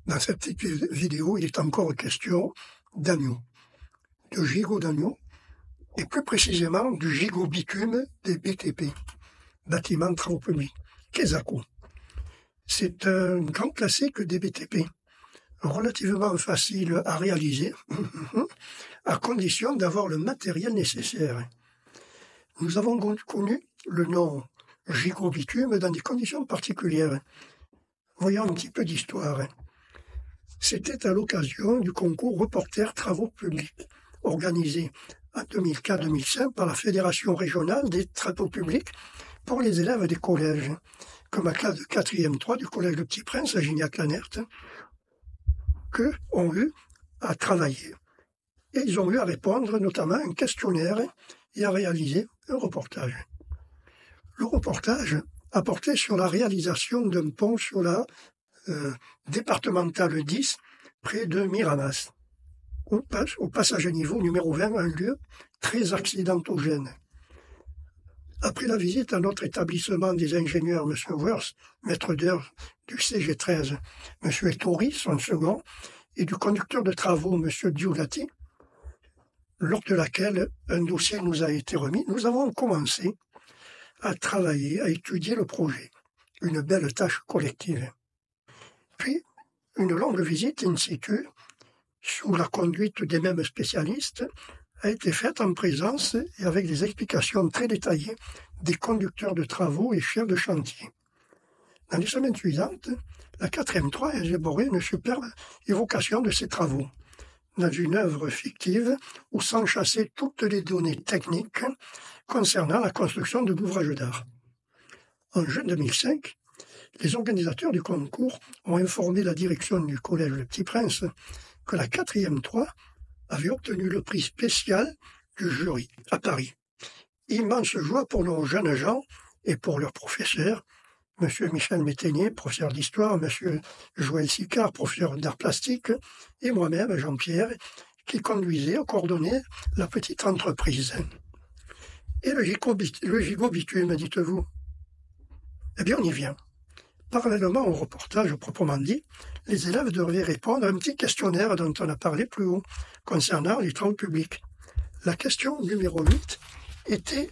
Dans cette petite vidéo, il est encore question d'agneau, de gigot d'agneau, et plus précisément du gigot bitume des BTP, bâtiments de travaux publics, Quesaco. C'est un grand classique des BTP, relativement facile à réaliser, à condition d'avoir le matériel nécessaire. Nous avons connu le nom gigot bitume dans des conditions particulières. Voyons un petit peu d'histoire. C'était à l'occasion du concours Reporter Travaux Publics, organisé en 2004-2005 par la Fédération régionale des travaux publics pour les élèves des collèges, comme la classe de 4e 3 du collège Le Petit Prince à Gignac-Lanert, qu'eux ont eu à travailler. Et ils ont eu à répondre notamment à un questionnaire et à réaliser un reportage. Le reportage a porté sur la réalisation d'un pont sur la départementale 10, près de Miramas, au passage à niveau numéro 20, un lieu très accidentogène. Après la visite à notre établissement des ingénieurs, M. Wurst, maître d'œuvre du CG13, M. Ettori, son second, et du conducteur de travaux, M. Giulati, lors de laquelle un dossier nous a été remis, nous avons commencé à travailler, à étudier le projet. Une belle tâche collective. Puis, une longue visite in situ, sous la conduite des mêmes spécialistes, a été faite en présence et avec des explications très détaillées des conducteurs de travaux et chefs de chantier. Dans les semaines suivantes, la 4e 3 a élaboré une superbe évocation de ces travaux, dans une œuvre fictive où s'enchassaient toutes les données techniques concernant la construction de l'ouvrage d'art. En juin 2005, les organisateurs du concours ont informé la direction du collège Le Petit Prince que la 4e 3 avait obtenu le prix spécial du jury à Paris. Immense joie pour nos jeunes gens et pour leurs professeurs, M. Michel Métainier, professeur d'histoire, M. Joël Sicard, professeur d'art plastique, et moi-même, Jean-Pierre, qui conduisait, coordonnait la petite entreprise. Et le gigot bitume, dites-vous? Eh bien, on y vient. Parallèlement au reportage proprement dit, les élèves devaient répondre à un petit questionnaire dont on a parlé plus haut, concernant les travaux publics. La question numéro 8 était: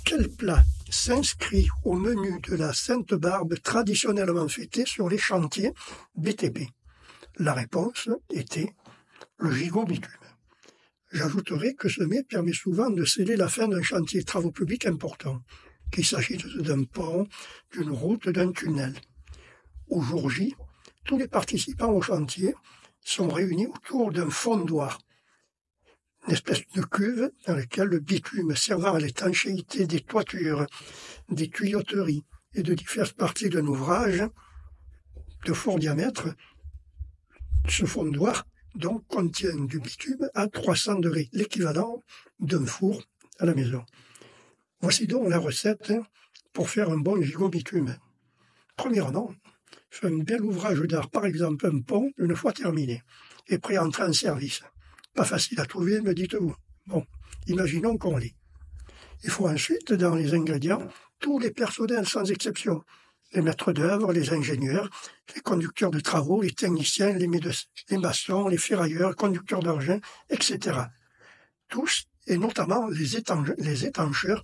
quel plat s'inscrit au menu de la Sainte Barbe traditionnellement fêtée sur les chantiers BTP? La réponse était le gigot bitume. J'ajouterai que ce mets permet souvent de sceller la fin d'un chantier de travaux publics important, qu'il s'agisse d'un pont, d'une route, d'un tunnel. Au jour J, tous les participants au chantier sont réunis autour d'un fondoir, une espèce de cuve dans laquelle le bitume servant à l'étanchéité des toitures, des tuyauteries et de diverses parties d'un ouvrage de fort diamètre, ce fondoir donc contient du bitume à 300 degrés, l'équivalent d'un four à la maison. Voici donc la recette pour faire un bon gigot bitume. Premièrement, faire un bel ouvrage d'art, par exemple un pont, une fois terminé, et prêt à entrer en service. Pas facile à trouver, me dites-vous. Bon, imaginons qu'on l'ait. Il faut ensuite, dans les ingrédients, tous les personnels sans exception. Les maîtres d'œuvre, les ingénieurs, les conducteurs de travaux, les techniciens, les maçons, les ferrailleurs, conducteurs d'engins, etc. Tous, et notamment les étancheurs,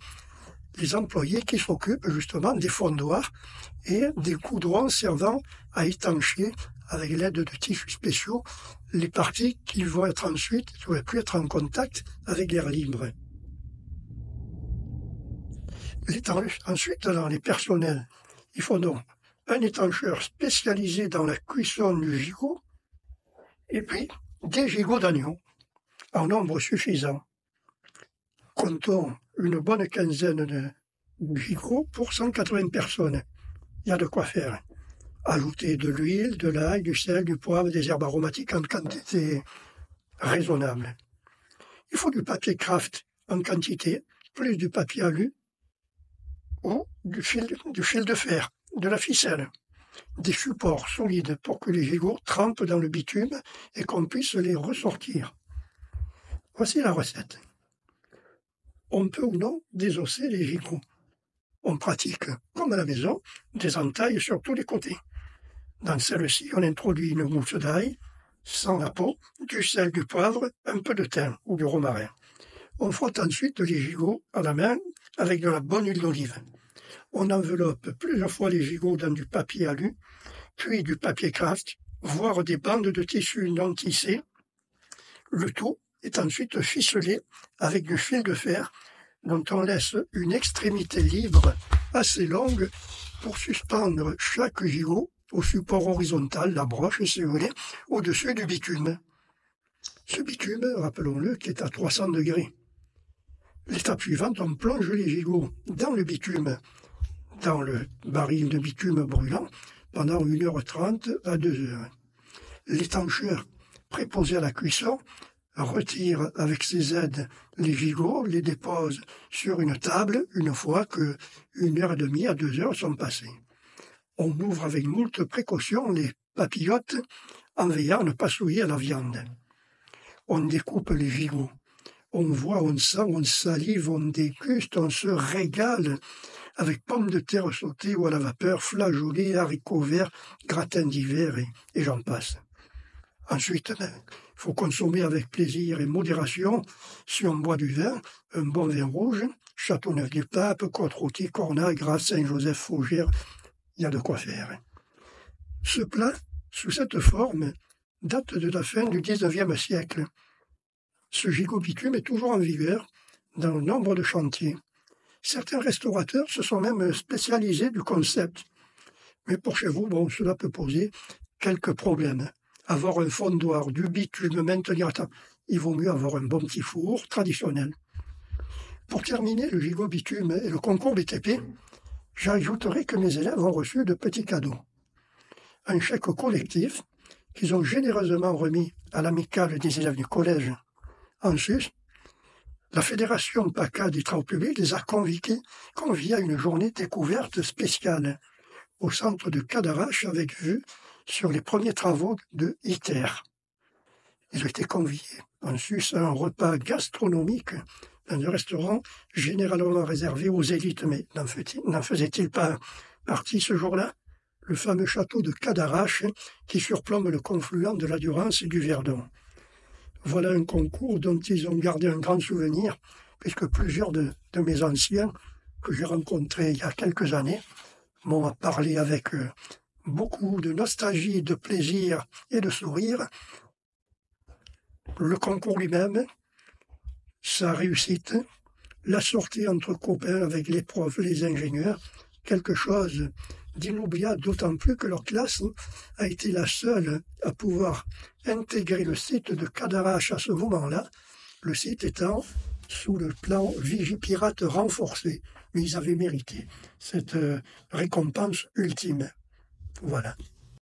les employés qui s'occupent justement des fondoirs et des goudrons servant à étancher, avec l'aide de tissus spéciaux, les parties qui vont être ensuite, ne pourraient plus être en contact avec l'air libre. Ensuite, dans les personnels, il faut donc un étancheur spécialisé dans la cuisson du gigot, et puis des gigots d'agneau, en nombre suffisant. Comptons une bonne quinzaine de gigots pour 180 personnes. Il y a de quoi faire. Ajouter de l'huile, de l'ail, du sel, du poivre, des herbes aromatiques en quantité raisonnable. Il faut du papier kraft en quantité, plus du papier alu, ou du fil de fer, de la ficelle, des supports solides pour que les gigots trempent dans le bitume et qu'on puisse les ressortir. Voici la recette. On peut ou non désosser les gigots. On pratique, comme à la maison, des entailles sur tous les côtés. Dans celle-ci, on introduit une mousse d'ail, sans la peau, du sel, du poivre, un peu de thym ou du romarin. On frotte ensuite les gigots à la main avec de la bonne huile d'olive. On enveloppe plusieurs fois les gigots dans du papier alu, puis du papier kraft, voire des bandes de tissu non tissées. Le tout est ensuite ficelé avec du fil de fer dont on laisse une extrémité libre assez longue pour suspendre chaque gigot au support horizontal, la broche si vous voulez, au-dessus du bitume. Ce bitume, rappelons-le, qui est à 300 degrés. L'étape suivante, on plonge les gigots dans le bitume, dans le baril de bitume brûlant, pendant 1h30 à 2h. L'étancheur, préposé à la cuisson, retire avec ses aides les gigots, les dépose sur une table une fois que 1h30 à 2h sont passées. On ouvre avec moult précaution les papillotes en veillant à ne pas souiller la viande. On découpe les gigots. On voit, on sent, on salive, on déguste, on se régale avec pommes de terre sautées ou à la vapeur, flageolets, haricots verts, gratins d'hiver et j'en passe. Ensuite, il faut consommer avec plaisir et modération. Si on boit du vin, un bon vin rouge, Châteauneuf-du-Pape, Côte-Rôtie, Cornas, Grasse, Saint-Joseph, Fougères, il y a de quoi faire. Ce plat, sous cette forme, date de la fin du XIXe siècle. Ce gigot bitume est toujours en vigueur dans nombre de chantiers. Certains restaurateurs se sont même spécialisés du concept. Mais pour chez vous, bon, cela peut poser quelques problèmes. Avoir un fondoir, du bitume, maintenir... Il vaut mieux avoir un bon petit four traditionnel. Pour terminer le gigot bitume et le concours BTP, j'ajouterai que mes élèves ont reçu de petits cadeaux. Un chèque collectif qu'ils ont généreusement remis à l'amicale des élèves du collège. En sus, la Fédération PACA des travaux publics les a conviés à une journée découverte spéciale au centre de Cadarache avec vue sur les premiers travaux de ITER. Ils ont été conviés en sus à un repas gastronomique dans un restaurant généralement réservé aux élites, mais n'en faisait-il pas partie ce jour-là? Le fameux château de Cadarache qui surplombe le confluent de la Durance et du Verdon. Voilà un concours dont ils ont gardé un grand souvenir, puisque plusieurs de mes anciens que j'ai rencontrés il y a quelques années m'ont parlé avec beaucoup de nostalgie, de plaisir et de sourire. Le concours lui-même, sa réussite, la sortie entre copains avec les profs, les ingénieurs, quelque chose d'inoubliable, d'autant plus que leur classe a été la seule à pouvoir intégrer le site de Cadarache à ce moment-là, le site étant sous le plan Vigipirate renforcé. Mais ils avaient mérité cette récompense ultime. Voilà.